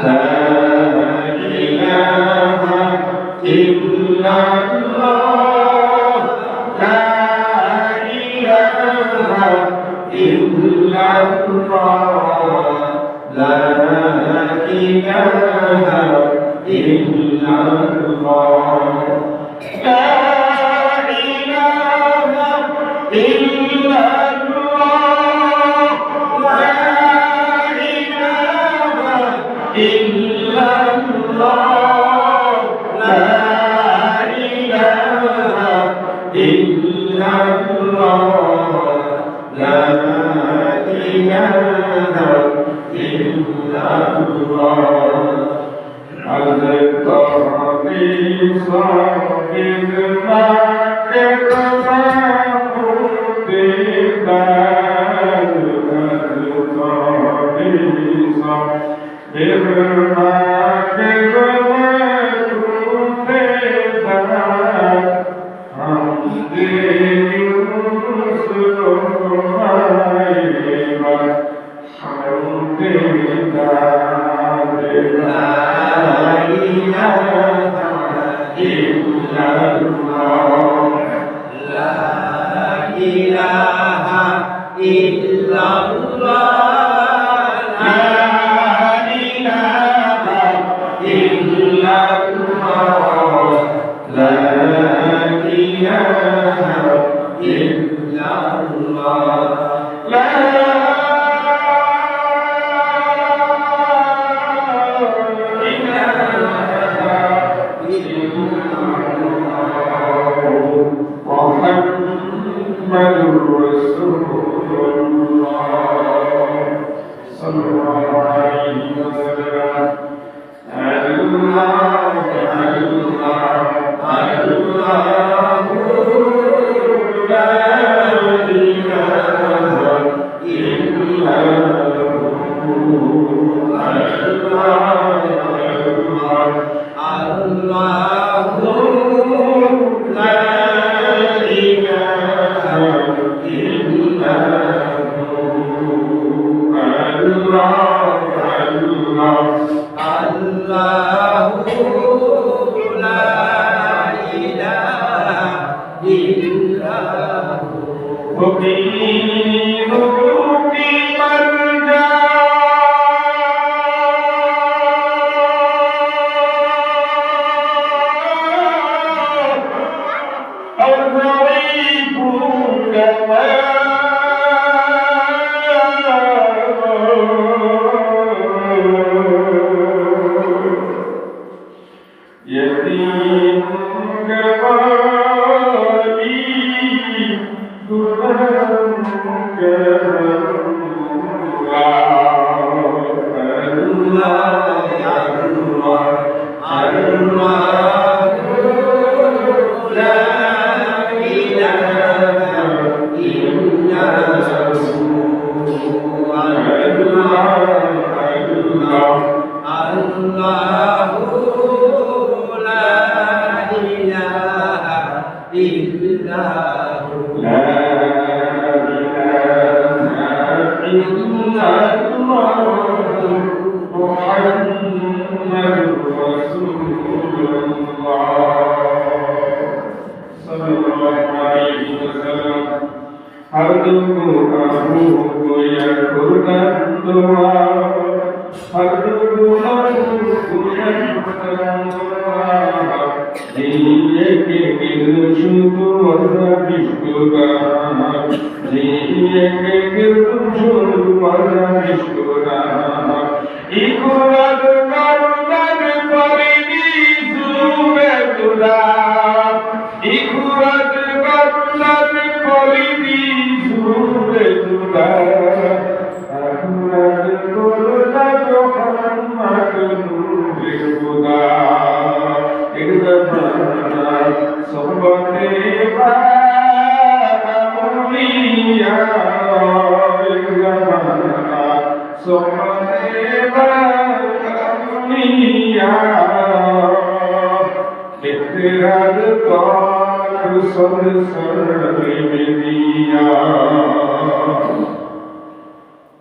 لا إله إلا الله لا إله إلا الله لا إله إلا الله لا إله إلا الله لا إله إلا الله لا إله إلا الله لا إله إلا الله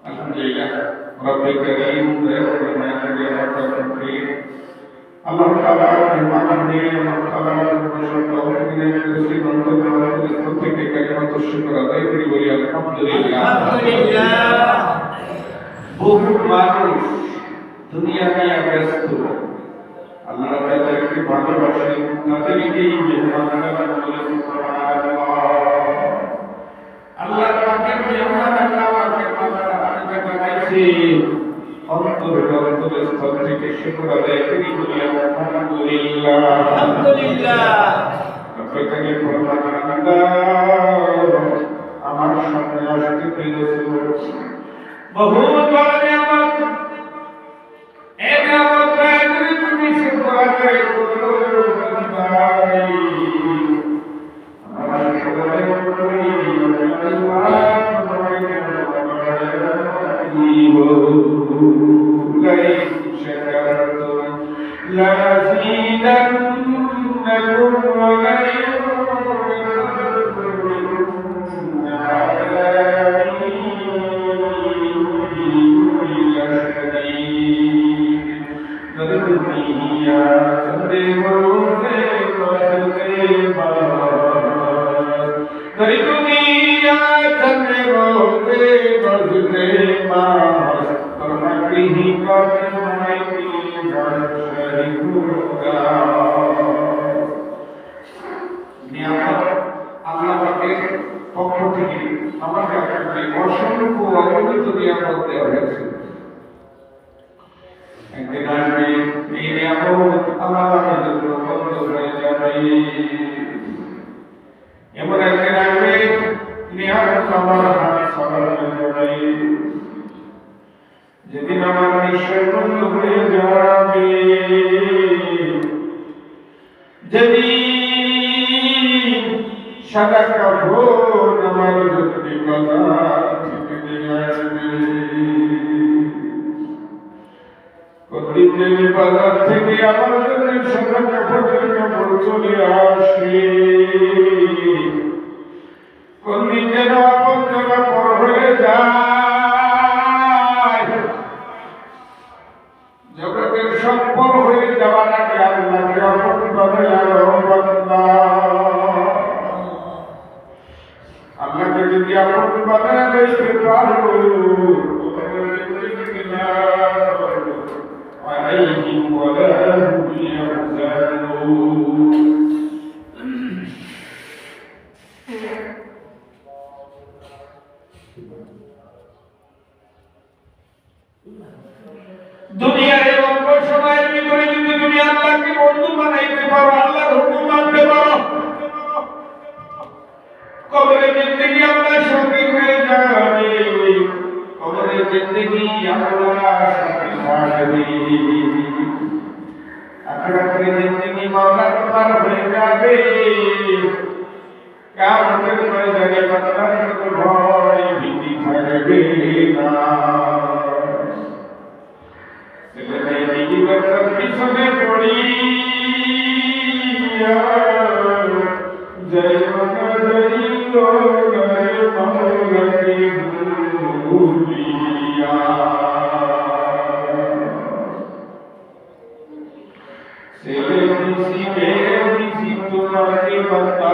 Alhamdulillah, Rabbil Karim, তাআলা ইমান নিয়ে মাতালার বসে তৌফিক করেছি বন্ধু থেকে কালিমাত শুকর আদায় করি বলি আলহামদুলিল্লাহ। আলহামদুলিল্লাহ। বহু মানুষ দুনিয়া নিয়ে ব্যস্ত, আল্লাহ তাদেরকে ভালোবাসেন, তাদেরকেই মেহমানরা বলে সুবহানাল্লাহ। আল্লাহ পাকের মেহমান আল্লাহ পাকের আমাকে বানাইছে, অন্তরে স্থল থেকে শুকর আদায় করি বলি আলহামদুলিল্লাহ। আলহামদুলিল্লাহ। আপনাকে ফরমান আল্লাহ আমার সামনে আসতে পেরেছে বহু বড় নিয়ামত, এই নিয়ামত পেয়ে তুমি শুকর আদায় করো ভাই। আমার শুকর আদায় করি যেদিন আমার নিঃশ্বাস বন্ধ হয়ে যাবে, যেদিন সাদা কাপড় আমার যদি বাজার থেকে নিয়ে আসবে, প্রতিদিন বাজার থেকে আমার জন্য সাদা কাপড় চলে আসে, কোনদিন যেন আপন জায়গা পর হয়ে যায়, জগতের সম্পদ হয়ে যাওয়ার আগে আল্লাহকে আপন বানালো বান্দা। আল্লাহকে যদি আপন বানায় লইতে পারো, আলাইহিম ওয়ালা হুম ইয়াহজানুন। দুনিয়ার এই অল্প সময়ের ভিতরে যদি তুমি আল্লাহকে বন্ধু বানাইতে পারো, আল্লাহর হুকুম মানতে পারো, কবরে জিন্দেগি আপনার সঙ্গী হয়ে যাবে, কবরে জিন্দেগি আপনার সঙ্গী থাকবে, আখিরাতের জিন্দেগি মাওলা তোমার হয়ে যাবে। কিয়ামতের ময়দানে আপনার কোনো ভয় ভীতি থাকবে না। পিছনে পড়ি জয় তোমাকে বতা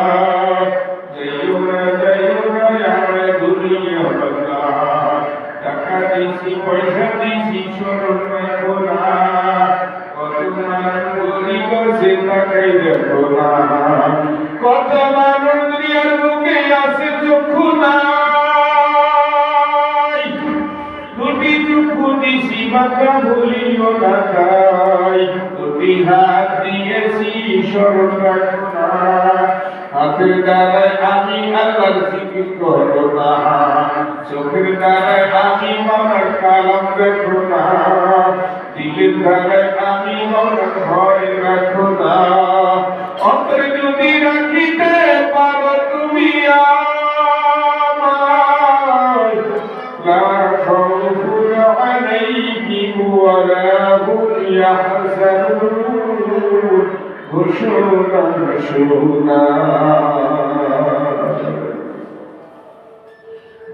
টাকা দিছি পয়সা দিছি স্মরণ রাখো না, কত মানুষ গরিব সে টাকাই দেখো না, কত মানুষ দুনিয়ার বুকে আছে চক্ষু নাই, দুটি চক্ষু দিছি মাথা ভুলিও না তাই, দুটি হাত দিয়েছি স্মরণ রাখো না, হাতের দ্বারায় আমি আল্লাহর জিকির করো না, চোখের দ্বারায় আমি মাওলার কালাম দেখো না, দিলের দ্বারায় আমি মাওলার ভয় রাখো না, অন্তরে যদি রাখিতে পারো তুমি আমায়, লা খাউফুন আলাইহিম ওয়ালা হুম ইয়াহজানুন। ঘোষণা শোনা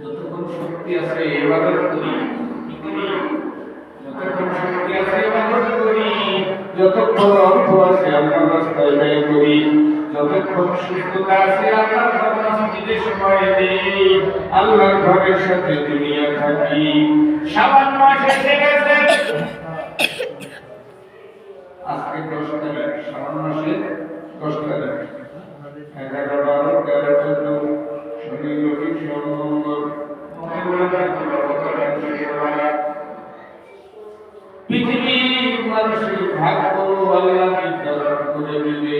যতক্ষণ শক্তি আছে ইবাদত করি, যতক্ষণ শক্তি আছে ইবাদত করি, যতক্ষণ অর্থ আছে আল্লাহর রাস্তায় ব্যয় করি, যতক্ষণ সুস্থতা আছে আল্লাহর মসজিদে সময় দেই, আল্লাহর ঘরের সাথে দুনিয়া থাকি। শাবান মাস এসে গেছে, আজকে 10 তারিখ, শাবান মাসের 10 তারিখ, 11, 12, 13, 14 শনি রবি সোম মঙ্গল পৃথিবীর মানুষের ভাগ্য আল্লাহ নির্ধারণ করে দিবে।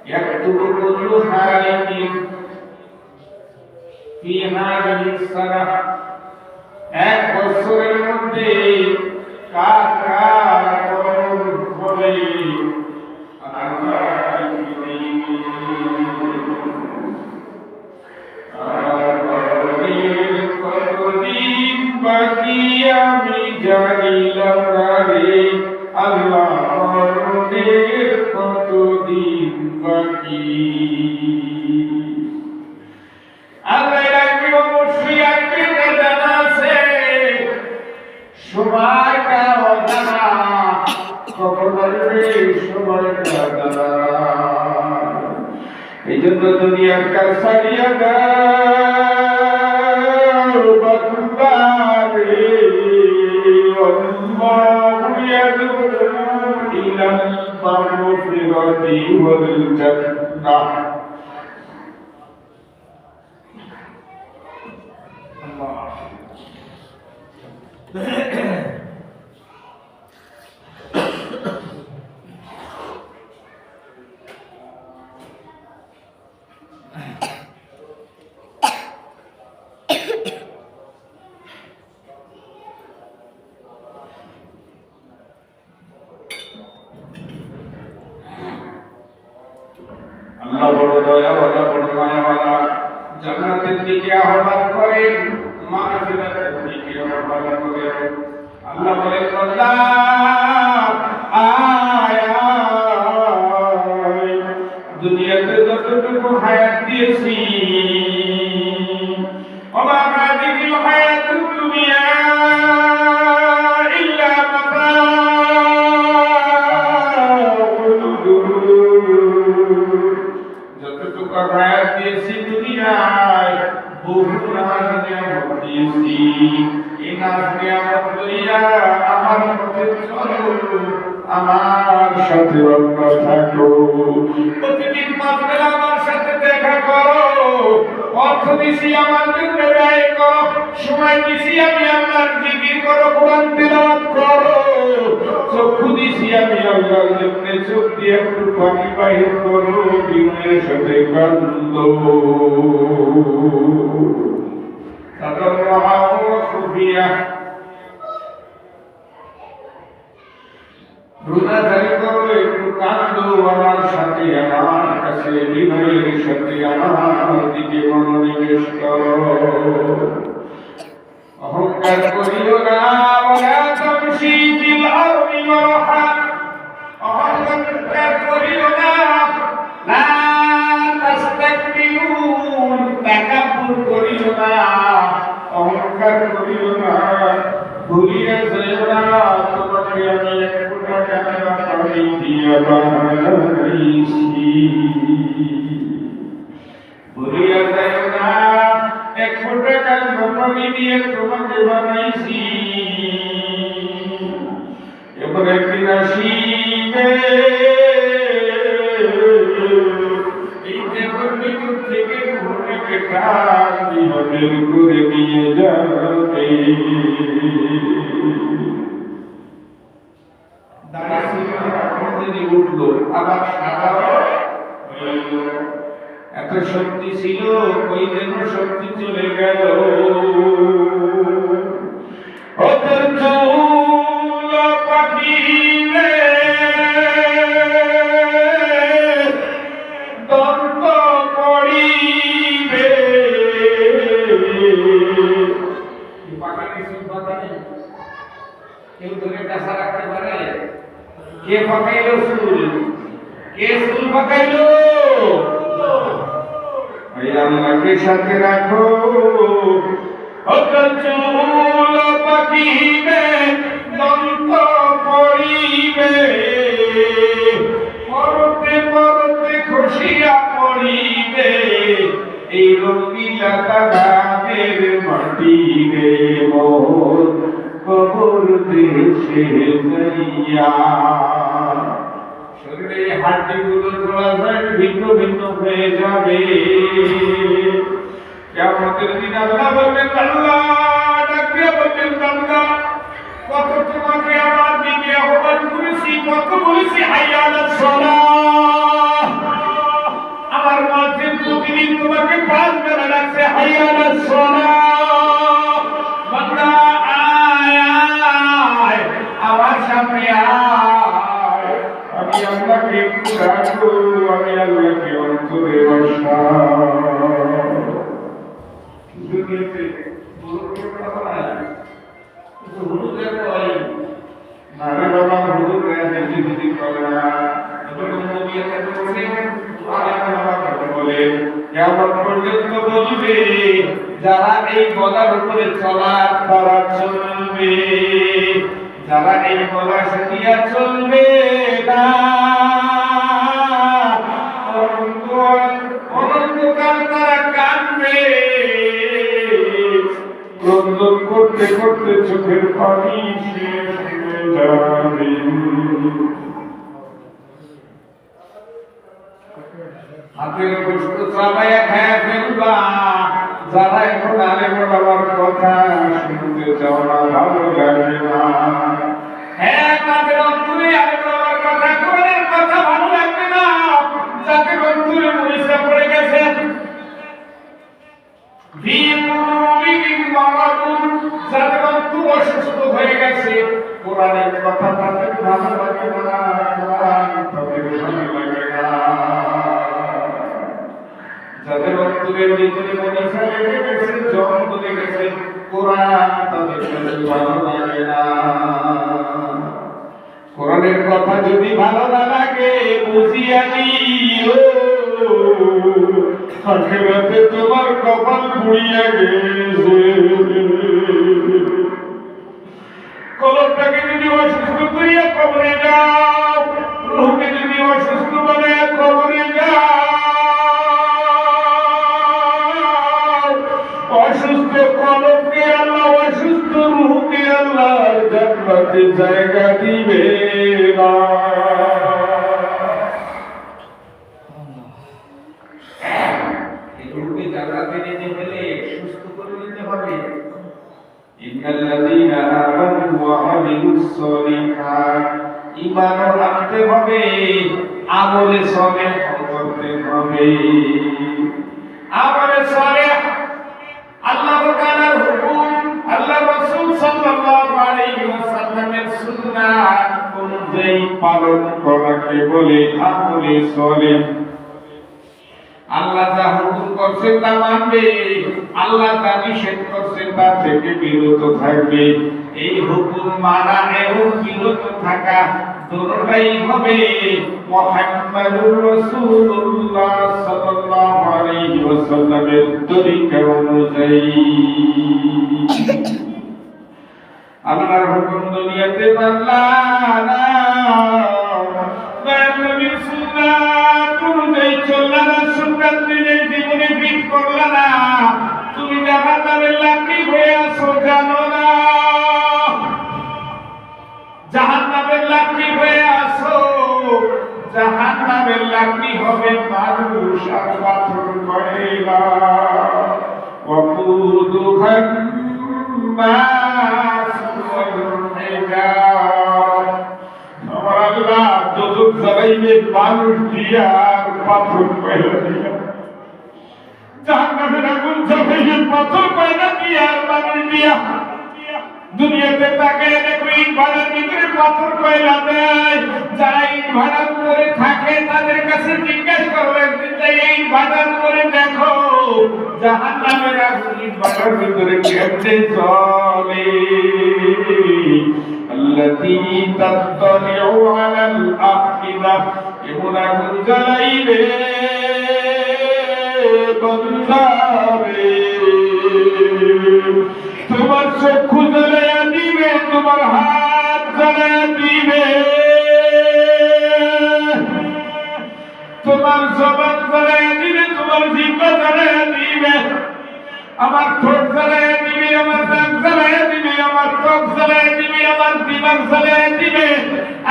ইয়াকতুবু কুল্লু হালিকিন ফি হাযিহিস সানাহ, এক বছরের মধ্যে কার কার কর্ম হবে আল্লাহ বাকি আমি জানিলাম না রে আল্লাহ, মরণের কতদিন বাকি। আল্লাহ রাখবে অবশ্যই আপনাকে জানা আছে, সময়টা অজানা, কখন আসবে সময়টা জানা। এই জন্য দুনিয়ার কাজ ছাড়িয়া দাও বাকুবারে, আল্লাহু ইয়াদউ ইলাল মাগফিরাতি ওয়াল জান্নাহ। আল্লাহ বড় দয়াওয়ালা, বড় মায়াওয়ালা, জান্নাতের দিকে আহ্বান করেন, মাগফিরাতের দিকে আহ্বান করেন। আল্লাহ বলেন বান্দা আয় আয়, দুনিয়াতে যতটুকু হায়াত দিয়েছি ওমা হাযিহিল হায়াতুদ দুনিয়া ইল্লা মাতাউল গুরুর, যতটুকু হায়াত দিয়েছি দুনিয়ায় বহু নাজ নিয়ামত দিয়েছি, এই নাজ নিয়ামত লইয়া আমার পথে চলো, আমার সাথে অন্য থাকো, প্রতিদিন মাহফিলে আমার সাথে দেখা করো, অর্থ দিছি আমার জন্য ব্যয় করো, সময় দিছি আমি আল্লাহর জিকির করো, কোরআন তেলাওয়াত করো, চক্ষু দিছি আমি আল্লাহর জন্য, চোখ দিয়ে একটু পানি বাহির করো, বিনয়ের সাথে কান্দো। তাদাররুআ ওয়া খুফিয়া, রোজাদারি করো, একটু কান্দো আমার সাথে, আমার কাছে বিনয়ের সাথে আমার দিকে মনোনিবেশ করো। অহংকার করিও না, ওয়া তামশি ফিল আরদি মারহা, অহংকার করিও না, লা তাস্তাকবিরুন, তাকাব্বুর করিও না, অহংকার করিও না, ভুলিয়া যাইও না তোমাকে আমি এক ফোঁটা কান্না পানি দিয়া বানাইছি, ভুলিয়া যাইও না এক ফোঁটা কান্না পানি দিয়ে তোমাকে বানাইছি। এবার একদিন আসিবে এই দেহের ভিতর থেকে ভূমিকে টান দিয়ে বের করে নিয়ে যাবে। উঠলো আবার সাদা এত শক্তি ছিল, ওই যেন শক্তি চলে গেল। পাখি দন্ত করিবে, কেউ ধরে কাছা রাখতে পারে? কে পাকাইলো চুল? কে চুল পাকাইলো? আল্লাহকে সাথে রাখো, চুল পাকিবে দন্ত দেশে যাইয়া শরীরে হাড্ডিগুলো চলাচল ভিন্ন ভিন্ন হয়ে যাবে। কিয়ামতের দিন আল্লাহ বলবেন, আল্লাহ ডাকিয়া বলবেন, বান্দা কত তোমাকে আমার দিকে আহ্বান করেছি, কত বলেছি হাইয়া আলাস সালাহ। আমার মাঝে প্রতিদিন তোমাকে 5 বেলা ডাকছে হাইয়া আলাস সালাহ। বান্দা আয় আয় আমার সামনে আয়, আমি আল্লাহকে ডাকবো, আমি আল্লাহকে অন্তরে বসাই। দুনিয়াতে হুজুরের কথা নাই, হুজুরের কই আরে বাবা, হুজুর বেশি বেশি করে না, যখন নবী এত বলেন আল্লাহ বলে কিয়ামত পর্যন্ত বলবে যারা এই গলার উপরে চলা তারা চলবে, যারা এই গলা সাথিয়া চলবে না অনন্তকাল তারা কাঁদবে, ক্রন্দন করতে করতে চোখের পানি শেষ হয়ে যাবে। হাতের গোশত চাবাইয়া খায়া ফেলবা যারা এখন আলেম বাবার কথা শুনতে চাও না, ভালো লাগে না। হ্যাঁ, তাদের অন্তরে আলেম বাবার কথা, কোরআনের কথা ভালো লাগবে না, যাদের অন্তরে মরিচা পড়ে গেছে, যাদের অন্তর অসুস্থ হয়ে গেছে, কোরআনের কথা তাদের ভালো লাগে না, কোরআন তাদের ভালো লাগে না। যাদের অন্তরের ভিতরে মরিচা লেগে গেছে, জং ধরে গেছে, কোরআন তাদের ভালো লাগে না। কোরআনের কথা যদি ভালো না লাগে বুঝিয়া নিও আখিরাতে তোমার কপাল পুড়িয়া গেছে। কলবটাকে যদি অসুস্থ করিয়া কবরে যাও, রূহকে যদি অসুস্থ বানাইয়া কবরে যাও, অসুস্থ কলবকে আল্লাহ, অসুস্থ রূহকে আল্লাহ জান্নাতে জায়গা দিবে না। রূহকে জান্নাতে নিতে হলে সুস্থ করে নিতে হবে। ইন্নাল্লাযীনা আমানু ওয়া আমিলুস সালিহাত, ঈমান আনতে হবে, আমলে সালেহ করতে হবে। আমলে সালেহ আল্লাহ তাআলার হুকুম, আল্লাহ রাসূল সাল্লাল্লাহু আলাইহি ওয়াসাল্লামের সুন্নাহ অনুযায়ী পালন করাকে বলে আমলে সালেহ। আল্লাহ যা হুকুম করছেন তা মানবে, আল্লাহ যা নিষেধ করছেন তা থেকে বিরত থাকবে। এই হুকুম মানা এবং বিরত থাকা দুটোই হবে মুহাম্মাদুর রাসূলুল্লাহ সাল্লাল্লাহু আলাইহি ওয়াসাল্লামের তরিকা অনুযায়ী। আল্লাহর হুকুম দুনিয়াতে মানলা না, নবীর সুন্নাত অনুযায়ী চললা না, সুন্নাত নিজের জীবনে ফিট করলা না, তুমি জাহান্নামের লাকড়ি হয়ে আছো জানো না, জাহান্নামের লাকড়ি হয়ে আছো। জাহান্নামের লাকড়ি হবে মানুষ আর পাথর কয়লা, ওয়াকুদুহান নাস ওয়াল হিজার। আমার আল্লাহ দোজখ জ্বালাইবে মানুষ দিয়া আর পাথর কয়লা দিয়া, জাহান্নামের আগুন জ্বালাইবে পাথর কয়লা দিয়া আর মানুষ দিয়া। দুনিয়াতে তাকায় দেখো ইট ভাটার ভিতরে পাথর কয়লা দেয়, যারা ইট ভাটার উপরে থাকে তাদের কাছে জিজ্ঞাসা করো একদিন যাই এই ভাটার উপরে দেখো জাহান্নামের আগুন ইট ভাটার ভিতরে কেমনে চলে। আল্লাতী তাত্তালিউ আলাল আফিদা, এমন আগুন জ্বালাইবে বন্দারে, তোমার চক্ষু জ্বালাইয়া দিবে, তোমার হাত জ্বালাইয়া দিবে, তোমার জবান জ্বালাইয়া দিবে, তোমার জিহ্বা জ্বালাইয়া দিবে, আমার ঠোঁট জ্বালাইয়া দিবে, আমার নাক জ্বালাইয়া দিবে, আমার ত্বক জ্বালাইয়া দিবে, দিমাগ জ্বালিয়ে দিবে,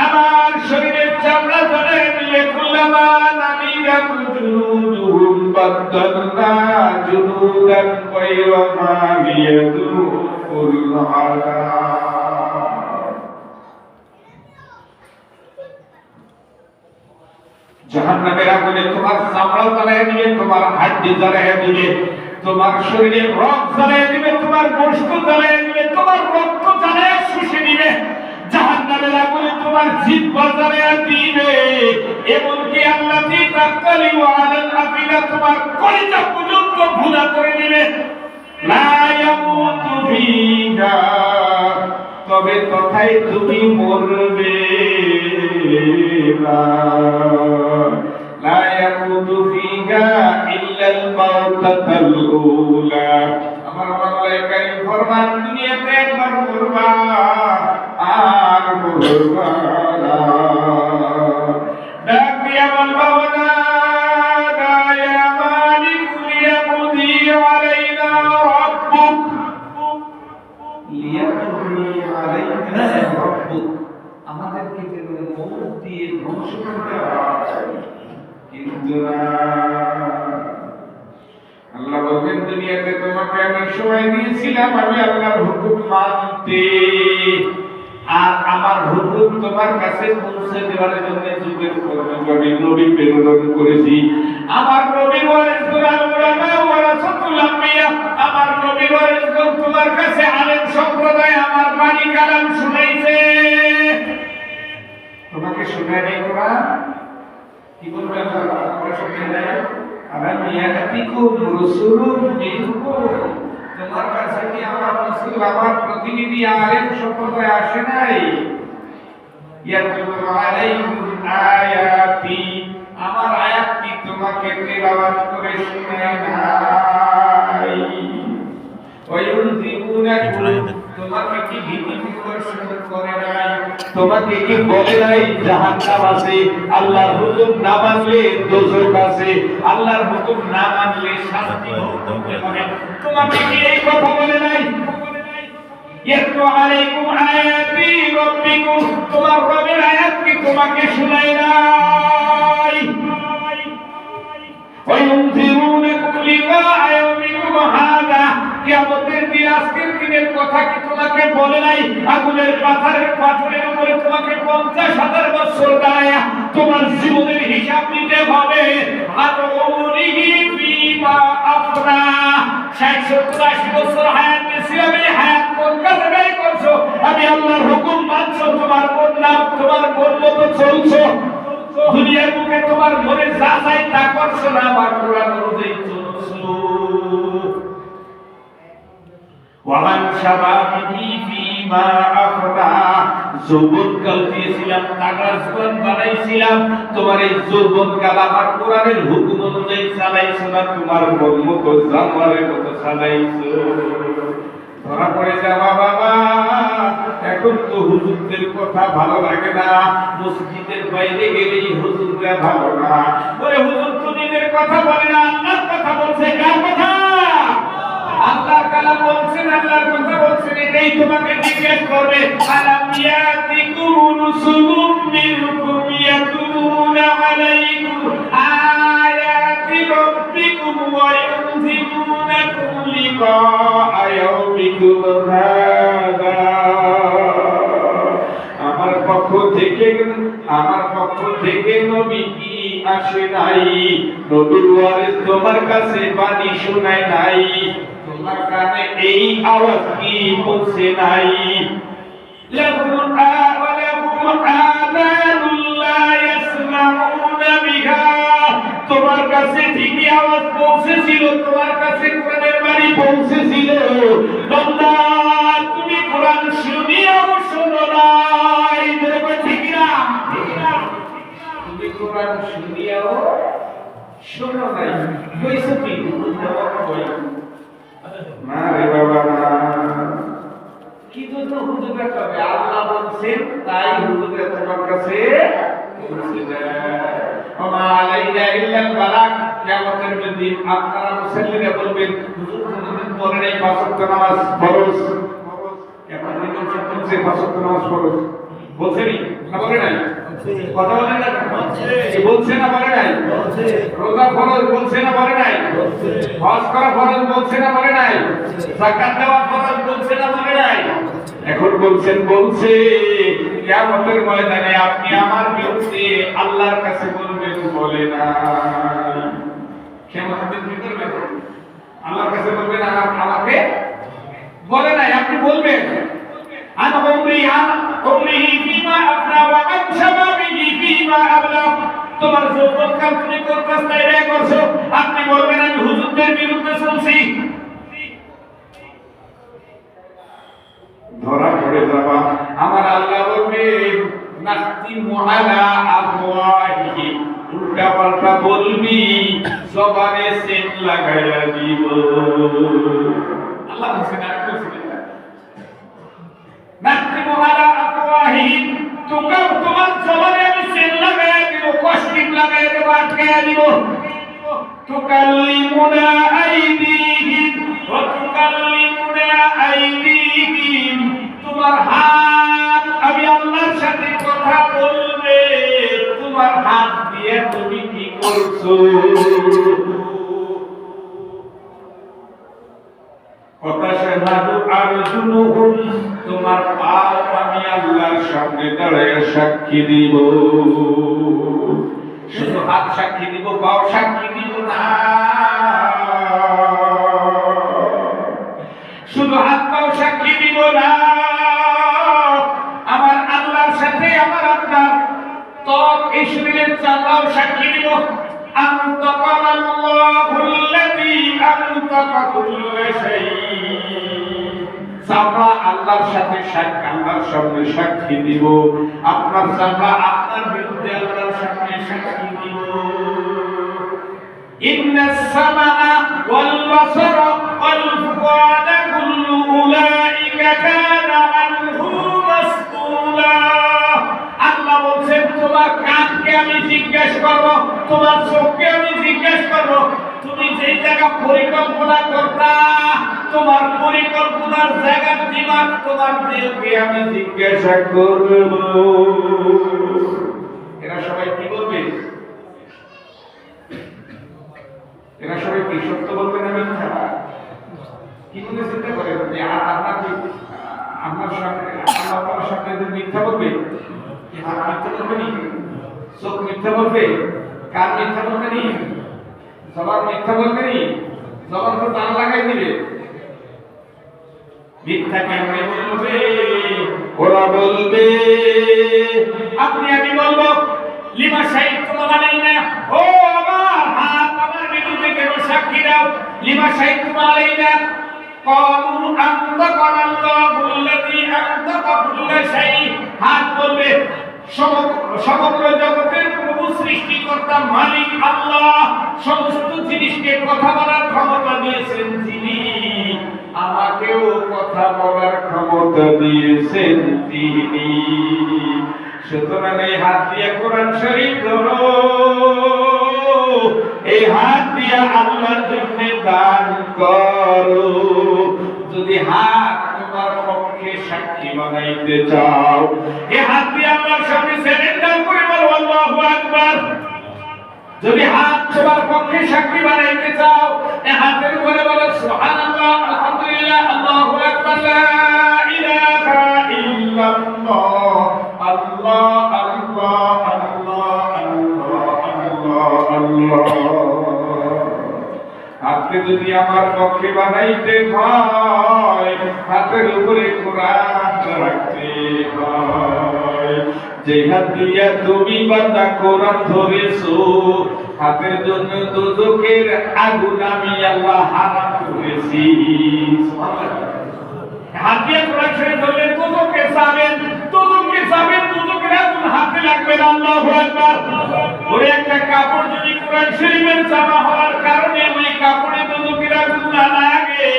আমার শরীরের চামড়া জ্বালিয়ে দিবে। কুল্লামা নামিজাত জুলুদুহুম বাদদালনা জুলুদান গায়রাহা লিয়াযুকুল আযাব। জাহান্নামের আগুনে তোমার চামড়া জ্বালিয়ে দিবে, তোমার হাড্ডি জ্বালিয়ে দিবে, তোমার শরীরের রক্ত জ্বালিয়ে দিবে, তোমার গোশত জ্বালিয়ে দিবে, তোমার রক্ত জ্বালিয়ে শুষে দিবে। জাহান্নামের আগুনে তোমার জিহ্বা জ্বালিয়ে দিবে, এমনকি আল্লাতী তাক্তালিউ আলাল আফিদা, তোমার কলিজা পর্যন্ত ভুনা করে দিবে। লা ইয়ামুতু ফিহা, তবে তথায় তুমি মরবে না। লা ইয়ামুতু ফিহা ইল্লাল মাউতাতাল উলা। আমার আল্লাহ কারীম ফরমান, দুনিয়াতে একবার মরবা আর মরবা না। ডাক দিয়া বলবা, ওয়ানাদা ইয়া মালিকু লিয়াকদি আলাইনা রাব্বুক, লিয়াকদি আলাইনা রাব্বুক, আমাদেরকে যেন মওত দিয়ে ধ্বংস করতে হয়। কিন্তু আল্লাহ বলেন, দুনিয়াতে তোমাকে আমি সময় দিয়েছিলাম আমি আল্লাহর হুকুম মানতে, আর আমার হুকুম তোমার কাছে পৌঁছে দেওয়ার জন্য যুগের পর যুগ আমি নবী প্রেরণ করেছি। আমার নবীর ওয়ারিসগণ উলামা ওয়ারাসাতুল আম্বিয়া, আমার নবীর ওয়ারিসগণ তোমার কাছে আলেম সম্প্রদায় আমার বাণী কালাম শুনাইছে। তোমাকে শোনায় নাই কোরআন? কি বলবে আল্লাহ? তোমাকে শোনায় নাই? আলাম ইয়াতিকুম রাসূলুম মিনকুম, তোমার কাছে কি আমার রাসূল, আমার প্রতিনিধি আলেম সম্প্রদায় আসে নাই? ইয়াতলু আলাইকুম আয়াতি, আমার আয়াত কি তোমাকে তেলাওয়াত করে শোনায় নাই? ওয়ায়ুনযিরুনাকুম, তোমাকে কি ভীতি প্রদর্শন করে নাই? তোমাকে কি বলে নাই জাহান্নাম আছে, আল্লাহর হুকুম না মানলে দোজখ আছে, আল্লাহর হুকুম না মানলে শাস্তি ভোগ করতে হবে? তোমাকে কি এই কথা বলে নাই? ইয়াতলু আলাইকুম আয়াতি রাব্বিকুম, তোমার রবের আয়াত কি তোমাকে শোনায় নাই? ওয়ায়ুনযিরুনাকুম লিকাআ ইয়াউমিকুম হাযা, কিয়ামতের দিন আজকের দিনের কথা কি তোমাকে বলে নাই? আগুনের পাথরের উপরে তোমাকে 50,000 বছর দাঁড়ায়া তোমার জীবনের হিসাব দিতে হবে। আর ওমরিহি ফিমা আফনা, 60-70-80 বছর হায়াত ছিলাম, এই হায়াত কোন কাজে ব্যয় করছো? আমি আল্লাহর হুকুম মানছো, তোমার মন মতো চলছো, দুনিয়ার বুকে তোমার মনে যা চাই তা করছো না, আমার কোরআন অনুযায়ী চলছো। ওয়ামান শাবাবিহি ফিমা আফনা, যৌবনকাল দিয়েছিলাম, তাগড়া জীবন বানাইছিলাম, তোমার এই যৌবনকাল আমার কোরআনের হুকুম অনুযায়ী চালাইছো না, তোমার মন মতো জানোয়ারের মতো চালাইছো। ধরা পড়ে যাবা বাবা, এখন তো হুজুরদের কথা ভালো লাগে না, মসজিদের বাইরে গেলেই হুজুররা ভালো না। ওরে হুজুর তো নিজের কথা বলে না, আল্লাহর কথা বলছে। কার কথা? আল্লাহর কালাম বলছেন, আল্লাহর কথা বলছেন। এটাই তোমাকে জিজ্ঞেস করবে, আলাম ইয়াতিকুম রুসুলুম মিনকুম ইয়াতুলুনা আলাইকুম আয়াতি রাব্বিকুম ওয়া ইউনযিরুনাকুম লিকাআ ইয়াউমিকুম হাযা। আমার পক্ষ থেকে নবী কি আসে নাই? নবীর ওয়ারিস তোমার কাছে বাণী শোনায় নাই? তোমার কানে এই আওয়াজ কি পৌঁছে নাই? লাহুম আযানুন লা ইয়াসমাউনা বিহা, তোমার কাছে ঠিকই আওয়াজ পৌঁছেছিল, তোমার কাছে কোরআনের বাণী পৌঁছেছিল, বান্দা তুমি কোরআন শুনিয়াও শোনো নাই। ঠিক না? তুমি কোরআন শুনিয়াও শোনো নাই, কইছো কি? না রে বাবা না। কি জন্য হুজুররা কবে? আল্লাহ বলছেন তাই হুজুররা তোমার কাছে পৌঁছে দেয়। ওমা আলাইনা ইল্লাল বালাগ, কিয়ামতের দিন আপনারা মুসল্লিরা বলবেন, হুজুর কোনদিন পড়ে নাই 5 ওয়াক্ত নামাজ ফরজ। কেমন দিন বলছে পাঁচ ওয়াক্ত নামাজ ফরজ, বলছেনি না বলে নাই? কথা বলেন না, বলছে না বলে নাই? রোজা ফরজ বলছে না বলে নাই? হজ করা ফরজ বলছে না বলে নাই? যাকাত দেওয়া ফরজ বলছে না বলে নাই? এখন বলছেন, বলছে কিয়ামতের ময়দানে আপনি আমার বিরুদ্ধে আল্লাহর কাছে বলবেন, বলে না। কিয়ামতের দিন কি করবেন? আল্লাহর কাছে বলবেন আমাকে বলে নাই, আপনি বলবেন আন উমরিহি ফিমা আফনা ওয়া আন শাবাবিহি ফিমা আবলা। তোমার যৌবনকাল তুমি কোন রাস্তায় ব্যয় করছো, আপনি বলবেন আমি হুজুরদের বিরুদ্ধে চলছি। ধরা পড়ে যাবা। আমার আল্লাহ বলবেন নাখতিমু আলা আফওয়াহিহি, উল্টা পাল্টা বলবি, জবানে সেট লাগাইয়া দিব। আল্লাহ বলেন নাখতিমু আলা আফওয়াহিহি, তোমার জবানে আমি সেট লাগাইয়া দিব, কষ্টিক লাগাইয়া দেব, আটকাইয়া দিব। তুকাল্লিমুনা আইদিহিম ওয়া তুকাল্লিমুনা আইদিহিম, তোমার হাত আমি আল্লাহর সাথে কথা বলবে, তোমার হাত দিয়ে তুমি কি করছো। ওয়াতাশহাদু আরজুলুহুম, তোমার পাও আমি আল্লাহর সামনে দাঁড়ায় সাক্ষী দিব। শুধু হাত সাক্ষী দিব, পাও সাক্ষী দিব না। শুধু হাত পাও সাক্ষী দিব না, আমার আল্লাহর সাথে আমার আপনার ত্বক, এই শরীরের চামড়াও সাক্ষী দিব। আনতাকাল্লাহুল্লাযী আনতাকা কুল্লা শাই, চামড়া আল্লাহর সাথে সাক্ষী, আল্লাহর সামনে সাক্ষী দিব। আপনার চামড়া আপনার বিরুদ্ধে আল্লাহর সামনে সাক্ষী দিব। ইন্নাস সামাআ ওয়াল বাসারা ওয়াল ফুআদা কুল্লু উলাইকা কানা আনহু মাসউলা। আল্লাহ বলেন তোমার কানকে আমি জিজ্ঞাসা করব, তোমার চোখকে আমি জিজ্ঞাসা করব, তুমি যেই জায়গা পরিকল্পনা করতা, তোমার পরিকল্পনার জায়গা দিমাগ, তোমার দিলকে আমি জিজ্ঞাসা করব। এরা সবাই কি বলবে? এরা সবাই কি সত্য বলবে না মিথ্যা? কি বলে চিন্তা করে যে আপনার সামনে আল্লাহর সামনে মিথ্যা বলবে? হাত মিথ্যা বলবে নি? চোখ মিথ্যা বলবে? কান মিথ্যা বলবে নি? জবান মিথ্যা বলবে নি? জবান তো টান লাগাই দিবে। মিথ্যা কেমনে বলবে? ওরা বলবে আপনি আমি বলবো লিমা শাহিদতুম আলাইনা, ও আমার হাত আমার বিরুদ্ধে কেন সাক্ষী দাও? লিমা শাহিদতুম আলাইনা ক্বালু আনতাকাল্লাহুল্লাযী আনতাকা কুল্লা শাই। হাত বলবে সমগ্র জগতের প্রভু সৃষ্টিকর্তা মালিক আল্লাহ, সমস্ত জিনিসকে কথা বলার ক্ষমতা দিয়েছেন যিনি, আমাকেও কথা বলার ক্ষমতা দিয়েছেন তিনি। সুতরাং এই হাত দিয়ে কোরআন শরীফ ধরো, এই হাত দিয়ে আল্লাহর জন্য দান করো। যদি হাত তোমার পক্ষে সাক্ষী বানাইতে চাও, এই হাত দিয়ে আল্লাহর সামনে সারেন্ডার করে বলো আল্লাহু আকবার। যদি হাত তোমার পক্ষে সাক্ষী বানাইতে চাও, এই হাতের উপরে বলো সুবহানাল্লাহ, আলহামদুলিল্লাহ, আল্লাহু আকবার, লা ইলাহা ইল্লাল্লাহ, আল্লাহ আল্লাহ আল্লাহ আল্লাহ আল্লাহ। হাতকে যদি আমার পক্ষে বানাইতে হয়, হাতের উপরে কোরআন রাখতে হয়। যে হাত দিয়া তুমি বান্দা কোরআন ধরেছো, হাতের জন্য দোজখের আগুন আমি আল্লাহ হারাম করেছি। হাত দিয়ে কোরআন শরীফ ধরলে দোজখে যাবেন, দোজখে যাবেন, দোজখের আগুন হাতে লাগবে না। আল্লাহু আকবার। ওরে একটা কাপড় যদি কোরআন শরীফের জামা হওয়ার কারণে ওই কাপড়ে দোজখের আগুন না লাগে,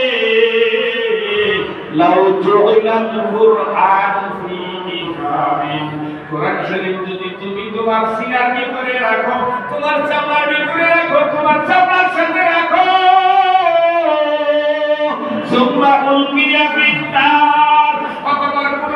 লাউ জুইলাল কুরআন ফি ইহাবিন, কোরআন শরীফ যদি তুমি তোমার সিনার ভিতরে রাখো, তোমার চামড়ার ভিতরে রাখো, তোমার চামড়ার সাথে রাখো, সুম্মা উলকিয়া ফিন্নার, অতঃপর কোন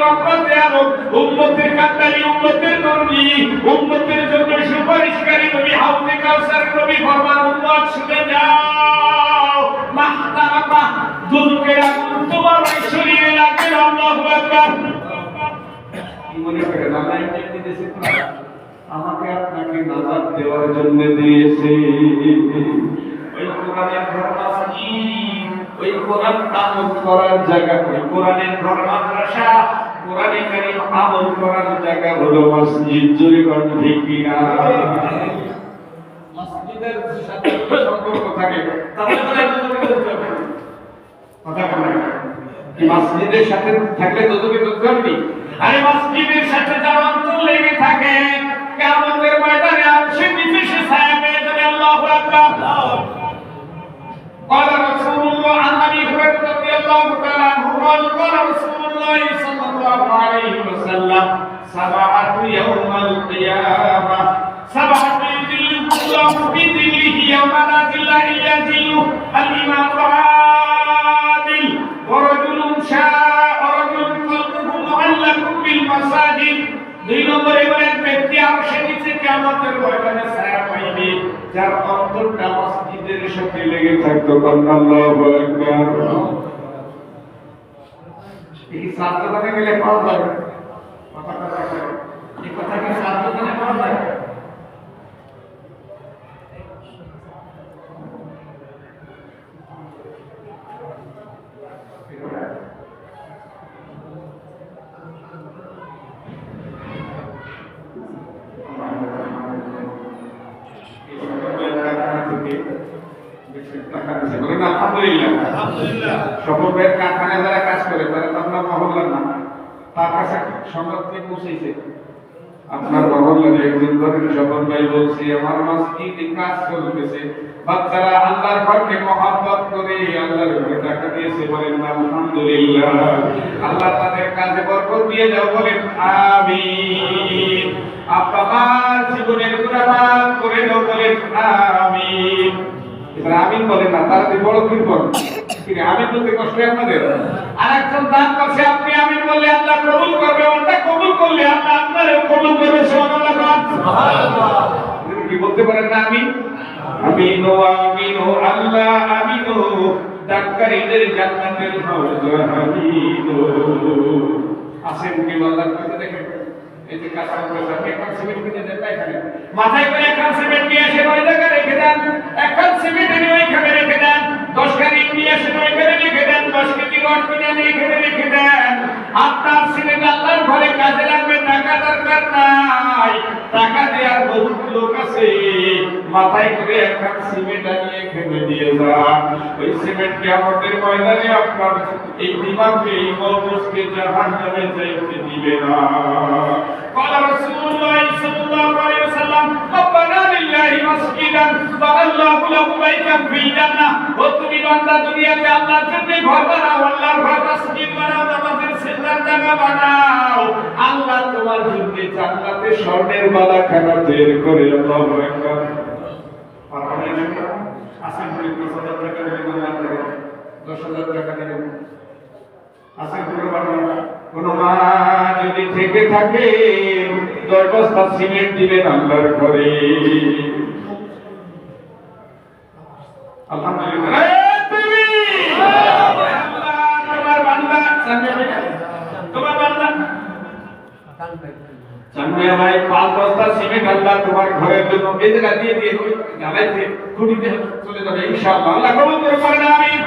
রহমতে আলম, উম্মতের কান্দারি, উম্মতের নবী, উম্মতের জন্য সুপারিশকারী নবী, হাউজে কাউসার নবী ফরমান, উম্মত শুনে যাও, মাহতারামা দুজকের আগুন তোমার শরীরে লাগবে। আল্লাহু আকবার। কি মনে করেন আল্লাহ এমনি দিয়েছে না, আমাকে আপনাকে নাজাত দেওয়ার জন্য দিয়েছে। ওই কোরআনের ঘর মসজিদ, ওই কোরআন আমল করার জায়গা, ওই কোরআনের ঘর মাদ্রাসা, কোরআনে কারীম আমল করার জায়গা হলো মসজিদ। জোরে বলেন ঠিক কিনা? মসজিদের সাথে সম্পর্ক থাকে, তাহলে কথা বলেন কি মসজিদের সাথে থাকলে দুজকে করতে হবে? আরে মসজিদের সাথে যার অন্তর লেগে থাকে, কিয়ামতের ময়দানে আরশের নিচে সে ছায়া পেয়ে যাবে। আল্লাহু আকবার। قال رسول الله عن ابي هريره رضي الله تعالى عنه قال قال رسول الله صلى الله عليه وسلم سبعه يوم القيامه سبعه يظلهم الله في ظله يوم لا ظل الا ظله الامام العادل ورجل شاء ورجل قلبه معلق بالمساجد। দুই নম্বরে এক ব্যক্তি আরশের নিচে কিয়ামতের ময়দানে ছায়া পাইবে, যার অন্তরটা মসজিদের সাথে লেগে থাকতো। আল্লাহু আকবার। এই সাতটাতে গেলে পাওয়া যাবে কথাটা থাকে, এই কথা কি সাতটাতে পাওয়া যায়? সকল ভাইয়ের কারখানায় যারা কাজ করে তারা তো আপনার মহল্লার না, তার কাছে সংবাদ থেকে পৌঁছেছে। আপনার মহল্লার একজন ধরেন সকল ভাই বলছে, আমার মসজিদে কাজ চলতেছে, বাচ্চারা আল্লাহর ঘরকে মহব্বত করে আল্লাহর ঘরে টাকা দিয়েছে, বলেন আলহামদুলিল্লাহ। আল্লাহ তাদের কাজে বরকত দিয়ে দাও, বলেন আমিন। আপনার জীবনের গুনাহ মাফ করে দাও, বলেন আমিন। এবার আমিন বলেন না, তারা তো বড় দুর্বল। ঠিক আমিন বলতে কষ্ট আপনাদের। আরেকজন দান করছে, আপনি আমিন বললে আল্লাহ কবুল করবে, ওটা কবুল করলে আল্লাহ আপনারও কবুল করবে। সুবহানাল্লাহ। কি বলতে পারেন না আমিন? আমিন ও আমিন ও আল্লাহ আমিন ও দাক্কারীদের জান্নাতের হাউজে আমিন ও। আসেন কি আল্লাহর কাছে দেখেন, এই যে কাজ করতে আপনি একটা সিমেন্ট কিনে দেন এখানে, মাথায় করে একটা সিমেন্ট নিয়ে এসে ওই জায়গায় রেখে দেন, একটা সিমেন্ট নিয়ে ওইখানে রেখে দেন, 10 কেজি নিয়ে এসে ওইখানে রেখে দেন, 10 কেজি রড কিনে নিয়ে এখানে রেখে দেন। আপনার সিমেন্ট আল্লাহর ঘরে কাজে লাগবে, টাকা দরকার নাই, টাকা দেওয়ার বহুত লোক আছে, মাথায় করে একটা সিমেন্ট নিয়ে এখানে দিয়ে যান। ওই সিমেন্ট কিয়ামতের ময়দানে আপনার এই দিমাগকে, এই মগজকে জাহান্নামে যাইতে দিবে না। قال رسول الله صلى الله عليه وسلم ربنا لله مسجدا بنى الله له بيتا في الجنه। ও তুমি বান্দা দুনিয়াতে আল্লাহর জন্য ঘর বানাও, আল্লাহর ঘর মসজিদ বানাও, নামাজের সিজদার জায়গা বানাও, আল্লাহ তোমার জন্য জান্নাতে স্বর্ণের বালাখানা তৈরি করে। আল্লাহু আকবার। আসেন বলি 10,000 টাকা দিবেন, 10,000 টাকা দিবেন। আসেন কোন মা যদি থেকে থাকে 10 বস্তা সিমেন্ট দিবেন আল্লাহর ঘরে। আলহামদুলিল্লাহ। তোমার বান্দা চান্দিয়া ভাই 5 বস্তা সিমেন্ট আল্লাহ তোমার ঘরের জন্য এই জায়গা দিয়ে দিয়ে জ্বালাইতে খুঁটিতে চলে যাবে ইনশাআল্লাহ। আল্লাহ কবুল করে বলেন আমিন।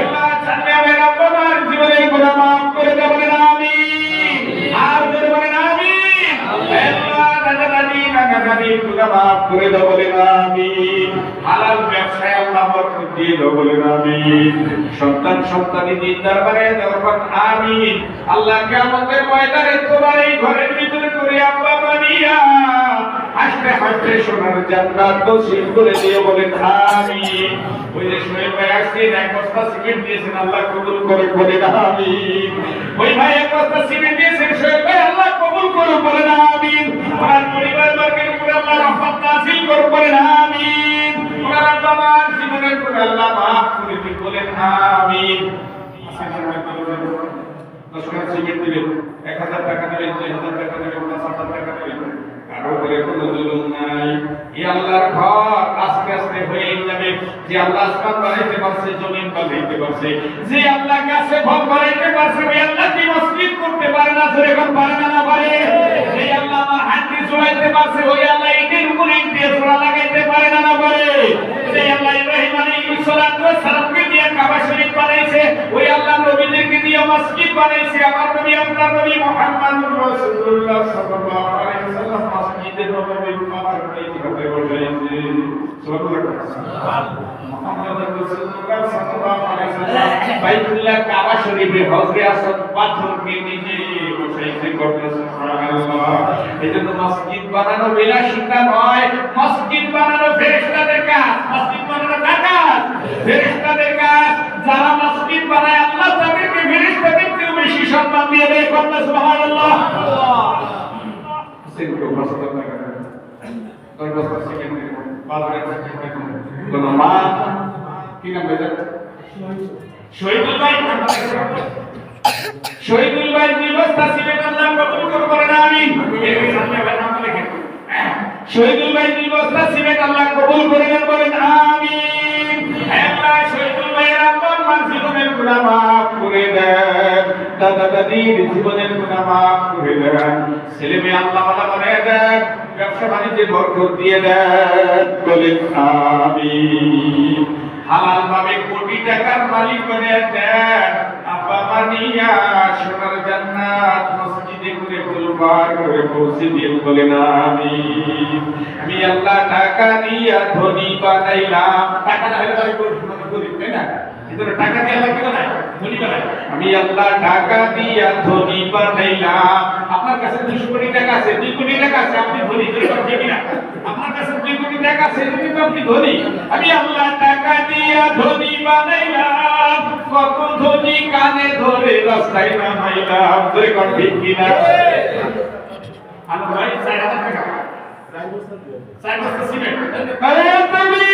আল্লাহ চান্দিয়া ভাই আপনার জীবনের গুনাহ মাফ করে দেন, বলেন আমিন। আর জোরে বলেন আমিন। আল্লাহ দাদা-দাদি গুনাহ মাফ করে দেন, বলেন আমিন। হালাল ব্যবসায় আল্লাহ বরকত দিয়ে দেন, বলেন আমিন। সন্তানি দিনদার বানায় দেন, বলেন আমিন। আল্লাহ কিয়ামতের ময়দানে তোমার এই ঘরের ভিতরে করে আব্বা বানিয়া হাসতে হাসতে সোনার জান্নাত নসিব করে দিয়ে, বলেন আমিন। ওই যে সোহেল ভাই আসছেন, 1 বস্তা সিমেন্ট দিয়েছেন, আল্লাহ কবুল করে, বলেন আমিন। ওই ভাই 1 বস্তা সিমেন্ট দিয়েছেন, সোহেল ভাই আল্লাহ কবুল করে, বলেন আমিন। ওনার পরিবার বর্গের উপরে আল্লাহ রহমত নাযিল করে, বলেন আমিন। ওনার বাবার জীবনের উপরে আল্লাহ মাফ করে দিন, বলেন আমিন। 10 টাকা সিমেন্ট দিবেন, 1000 টাকা দিবেন, 2000 টাকা দিবেন, 5000 টাকা দিবেন, কারো উপরে কোনো জুলুম নাই। এই আল্লাহর ঘর আস্তে আস্তে হয়ে যাবে। যে আল্লাহ আসমান বানাইতে পারছে, জমিন বানাইতে পারছে, যে আল্লাহ গাছে ফল বানাইতে পারছে, ওই আল্লাহ কি মসজিদ করতে পারে না? জোরে কোন পারে না? না পারে? যে আল্লাহ আমার হাতটি জোড়াইতে পারছে, ওই আল্লাহ ইটের উপরে ইট দিয়ে জোড়া লাগাইতে পারে না? না পারে? যে আল্লাহ ইব্রাহিম আলাইহিস সালামকে দিয়ে কাবা শরীফ বানাইছে, ওই আল্লাহ নবীদেরকে দিয়ে মসজিদ বানাইছে। আমার নবী, আপনার নবী মুহাম্মদুর রাসূলুল্লাহ সাল্লাল্লাহু আলাইহি ওয়াসাল্লাম মসজিদে নববীর পাথর তৈরি করতে বসেছে। সুবহানাল্লাহ। মুহাম্মদুর রাসূলুল্লাহ সাল্লাল্লাহু আলাইহি ওয়াসাল্লাম বাইতুল্লাহ কাবা শরীফে হজরে আসওয়াদ পাথরকে নিজে বসাইছে। সুবহানাল্লাহ। এজন্য মসজিদ বানানো বিলাসিতা নয়, মসজিদ বানানো ফেরেশতাদের কাজ। মসজিদ বানানো কার কাজ? ফেরেশতাদের কাজ। যারা মসজিদ বানায় আল্লাহ তাদেরকে ফেরেশতাদের চেয়ে বেশি সম্মান দিয়ে দেয়। সুবহানাল্লাহ। সিংহ বসত না করে তোর বসত সিংহ বাজারে থাকে কোন মা কি নাম বেজা শহীদুল ভাই, শহীদুল ভাই নিবস্তা ছিলেন, আল্লাহ কবুল করবেন না। আমিন। এর সামনে ভাই নাম লেখেন। শহীদুল ভাই নিবস্তা ছিলেন, আল্লাহ কবুল করেন, বলেন আমিন। আল্লাহ শহীদুল ভাইয়ের আব্বা মার জীবনের গুনাহ মাফ করে দেন, দাদা দাদির জীবনের গুনাহ মাফ করে দেন, ছেলে মেয়ে আল্লাহ ওয়ালা বানিয়ে দেন, ব্যবসা বাণিজ্যে বরকত দিয়ে দেন, বলেন আমিন। হালাল ভাবে কোটি টাকার মালিক বানিয়ে দেন, আব্বা মানিয়া সোনার জান্নাত মসজিদে করে ফুলবার করে পৌঁছে দিয়ে, বলেন আমিন। আমি আল্লাহ টাকা দিয়া ধনী বানাইলাম, টাকা না হলে আমি গরিব, তাই না? কিন্তু টাকা দিয়ে আল্লাহ কি বানায়? ধনী বানায়। আমি আল্লাহ টাকা দিয়া ধনী বানাইলাম। আপনার কাছে 2 কোটি টাকা আছে, 2 কোটি টাকা আছে, আপনি ধনী, ঠিক না? আপনার কাছে 2 কোটি টাকা আছে, আপনি ধনী। আমি আল্লাহ টাকা দিয়া ধনী বানাইলাম, কত ধনী কানে ধরে রাস্তায় নামাইলাম, ধরে কোন ঠিক কিনা? আল্লাহ ভাই 4000 টাকা 4 বস্তা সিমেন্ট, আরে তুমি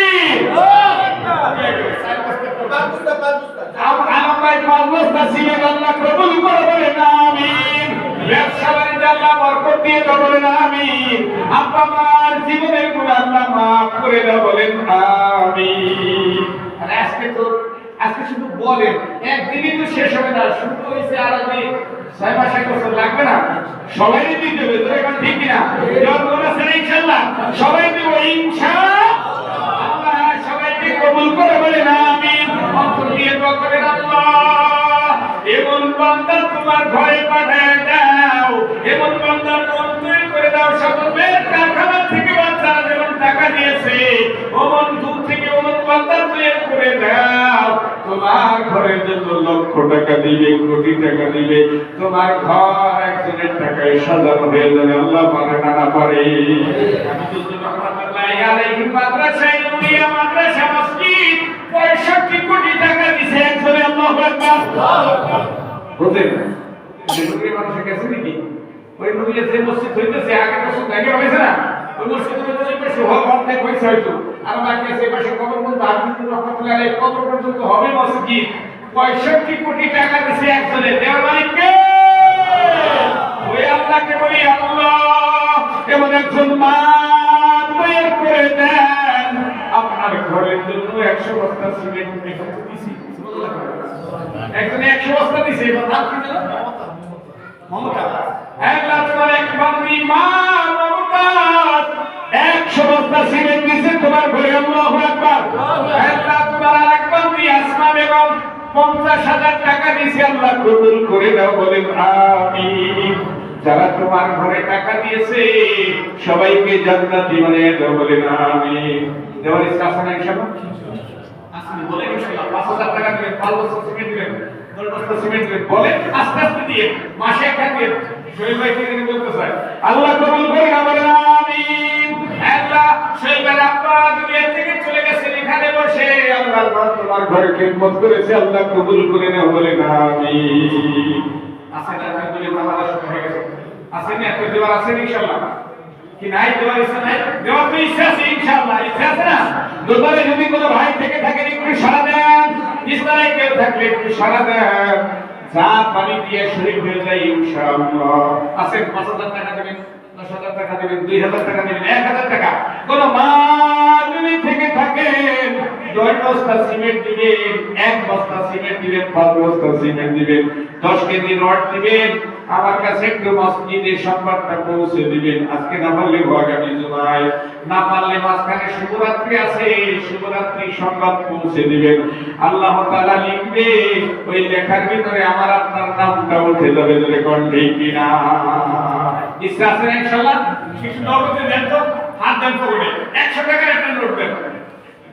ব্যবসা বাণিজ্য আল্লাহ বরকত দিয়ে দাও, বলেন আমিন। আব্বা মার জীবনের গুনাহ আল্লাহ মাফ করে দাও, বলেন আমিন। আর আজকে শুধু বলেন, একদিনই তো শেষ হবে না, শুরু হয়েছে আর আগে 6 মাস 1 বছর লাগবে না? সবাই দিতে হবে, তো এখন ঠিক কিনা? যখন আছে ইনশাআল্লাহ সবাই দিব ইনশাআল্লাহ, সবাইকে কবুল করে, বলেন আমিন। অন্তর দিয়ে দোয়া করেন, আল্লাহ এমন বান্দা তোমার ঘরে পাঠায় দাও, এমন বান্দার মন তৈরি করে দাও, সকলের কারখানা থেকে বাচ্চারা যেমন টাকা দিয়েছে, ওমন দূর থেকে ওমন বান্দা তৈরি করে দাও। তোমার ঘরের জন্য লক্ষ টাকা দিবে, কোটি টাকা দিবে, তোমার ঘর একজনের টাকায় সাজানো হয়ে যাবে। আল্লাহ পারে না? না পারে? আমি তো রহমাতুল্লাহি আলাইহি মাদ্রাসায় নুরিয়া মাদ্রাসা মসজিদ 65 কোটি টাকা দিয়েছে একজনে। আল্লাহু আকবার। বুঝলেন? নুরিয়া মাদ্রাসা গেছে নাকি? ওই নুরিয়া যে মসজিদ হইতেছে আগে বছর আগে হয়েছে না, ওই মসজিদের মধ্যে পাশে অর্ধেক হয়েছে হয়তো, আর বাকি আছে পাশে কবর পর্যন্ত আব্দুল রহমাতুল্লাহি আলাইহি কবর পর্যন্ত হবে মসজিদ। 65 কোটি টাকা দিয়েছে একজনে। দেওয়ার মালিক কে? ওই আল্লাহকে বলি, আল্লাহ এমন একজন মা তৈরি করে দেন, আপনার ঘরের জন্য 100 বস্তা সিমেন্ট দিছি। একজনে 100 বস্তা দিছে, নাম কি জানো? মমতা। আল্লাহ তোমার এক বান্দি মা মমতা 100 বস্তা সিমেন্ট দিছে তোমার ঘরে। আল্লাহু আকবার। আল্লাহ তোমার আরেক বান্দি আসমা বেগম 50,000 টাকা দিছে, আল্লাহ কবুল করে দাও, বলেন আমিন। যারা তোমার ঘরে টাকা দিয়েছে সবাইকে জান্নাতি বানিয়ে দাও, বলেন আমিন। দেওয়ার ইচ্ছা আছে না ইনশাআল্লাহ? আসলে বলে ইনশাআল্লাহ 5000 টাকা দিবেন, 5 বছর সিমেন্ট দিবেন, 10 বছর সিমেন্ট দিবেন, বলে আস্তে আস্তে দিয়ে মাসে একটা দিয়ে শহীদ ভাই থেকে বলতে চাই, আল্লাহ কবুল করে না, বলেন আমিন। আল্লাহ শহীদ ভাই আব্বা দুনিয়া থেকে চলে গেছেন, এখানে বসে আল্লাহ তোমার ঘরে খেদমত করেছে, আল্লাহ কবুল করে নাও, বলেন আমিন। আছে না? বলে আমাদের সময় হয়ে গেছে, আছে না? তো দেওয়ার আছে ইনশাআল্লাহ কি নাই? দেওয়ার ইচ্ছা নাই? দেওয়ার তো ইচ্ছা আছে ইনশাআল্লাহ, ইচ্ছা আছে না? দোকানে যদি কোনো ভাই থেকে থাকে একটু সারা দেন, ইসলামে কেউ থাকলে একটু সারা দেন। চা পানি দিয়ে শরীর হয়ে যায় ইনশাআল্লাহ। আছে ৫,০০০ টাকা দিবেন, ১০,০০০ টাকা দিবেন, ২,০০০ টাকা দিবেন, ১,০০০ টাকা কোন মা যদি থেকে থাকেন ১০ বস্তা সিমেন্ট দিবেন, ১ বস্তা সিমেন্ট দিবেন, ৫ বস্তা সিমেন্ট দিবেন, ১০ কেজি রড দিবেন, আমার কাছে একটু মসজিদে সংবাদটা পৌঁছে দিবেন। আজকে না পারলে আগামী জুমায়, না পারলে মাঝখানে শিবরাত্রি আছে, শিবরাত্রি সংবাদ পৌঁছে দিবেন। আল্লাহ তাআলা লিখবে, ওই লেখার ভিতরে আমার আপনার নামটা উঠে যাবে। যদি কোন ঠিক কিনা ইচ্ছা আছে না ইনশাআল্লাহ? কিছু নগদে দেন তো, হাত দেন পকেটে, ১০০ টাকার একটা নোট দেন।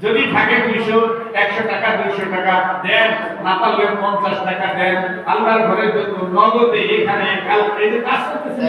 যদি থাকে 200, 100 টাকা, 200 টাকা দেন, না পারলে 50 টাকা দেন। আল্লাহর ঘরের জন্য নগদে এখানে কাল এই যে কাজ করতেছেন